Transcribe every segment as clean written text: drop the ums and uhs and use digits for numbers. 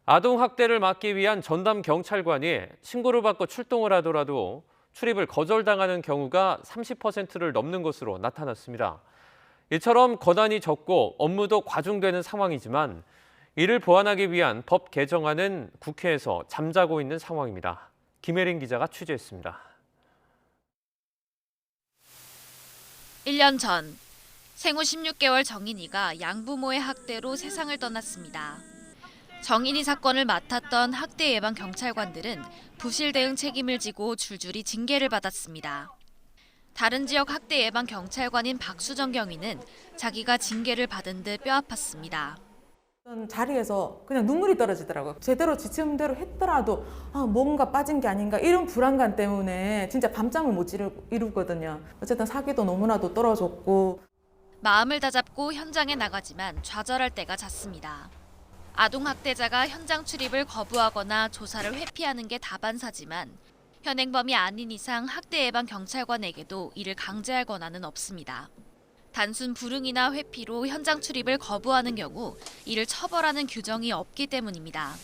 아동 학대를 막기 위한 전담 경찰관이 신고를 받고 출동을 하더라도 출입을 거절당하는 경우가 30%를 넘는 것으로 나타났습니다. 이처럼 권한이 적고 업무도 과중되는 상황이지만 이를 보완하기 위한 법 개정안은 국회에서 잠자고 있는 상황입니다. 김혜린 기자가 취재했습니다. 1년 전 생후 16개월 정인이가 양부모의 학대로 세상을 떠났습니다. 정인이 사건을 맡았던 학대 예방 경찰관들은 부실 대응 책임을 지고 줄줄이 징계를 받았습니다. 다른 지역 학대 예방 경찰관인 박수정 경위는 자기가 징계를 받은 듯 뼈아팠습니다. 자리에서 그냥 눈물이 떨어지더라고요. 제대로 지침대로 했더라도 뭔가 빠진 게 아닌가 이런 불안감 때문에 진짜 밤잠을 못 이루거든요. 어쨌든 사기도 너무나도 떨어졌고. 마음을 다잡고 현장에 나가지만 좌절할 때가 잦습니다. 아동학대자가 현장 출입을 거부하거나 조사를 회피하는 게 다반사지만 현행범이 아닌 이상 학대 예방 경찰관에게도 이를 강제할 권한은 없습니다. 단순 불응이나 회피로 현장 출입을 거부하는 경우 이를 처벌하는 규정이 없기 때문입니다.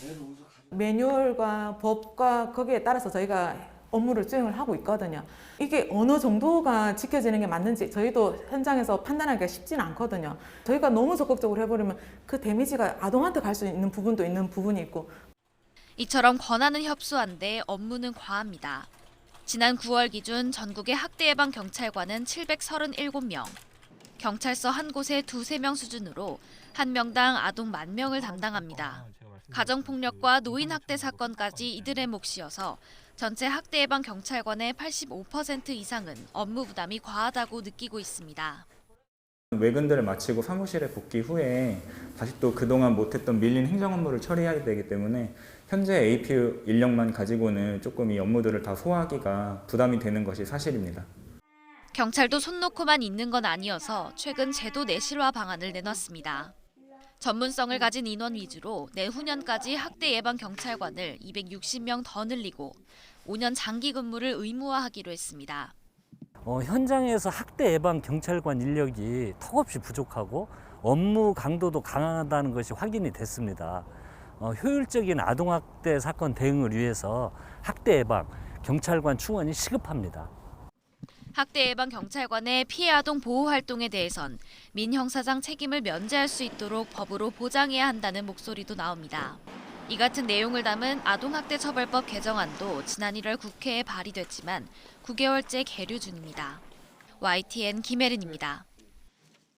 매뉴얼과 법과 거기에 따라서 저희가 업무를 수행을 하고 있거든요. 이게 어느 정도가 지켜지는 게 맞는지 저희도 현장에서 판단하기가 쉽지는 않거든요. 저희가 너무 적극적으로 해버리면 그 데미지가 아동한테 갈 수 있는 부분도 있는 부분이 있고. 이처럼 권한은 협소한데 업무는 과합니다. 지난 9월 기준 전국의 학대 예방 경찰관은 737명. 경찰서 한 곳에 2~3명 수준으로 한 명당 아동 10,000명을 담당합니다. 가정폭력과 노인학대 사건까지 이들의 몫이어서 전체 학대 예방 경찰관의 85% 이상은 업무 부담이 과하다고 느끼고 있습니다. 외근들을 마치고 사무실에 복귀 후에 다시 또 그동안 못했던 밀린 행정 업무를 처리해야 되기 때문에 현재 APU 인력만 가지고는 조금 이 업무들을 다 소화하기가 부담이 되는 것이 사실입니다. 경찰도 손 놓고만 있는 건 아니어서 최근 제도 내실화 방안을 내놨습니다. 전문성을 가진 인원 위주로 내후년까지 학대 예방 경찰관을 260명 더 늘리고 5년 장기 근무를 의무화하기로 했습니다. 현장에서 학대 예방 경찰관 인력이 턱없이 부족하고 업무 강도도 강하다는 것이 확인이 됐습니다. 효율적인 아동학대 사건 대응을 위해서 학대 예방 경찰관 충원이 시급합니다. 학대 예방 경찰관의 피해 아동 보호 활동에 대해선 민형사상 책임을 면제할 수 있도록 법으로 보장해야 한다는 목소리도 나옵니다. 이 같은 내용을 담은 아동학대처벌법 개정안도 지난 1월 국회에 발의됐지만 9개월째 계류 중입니다. YTN 김혜린입니다.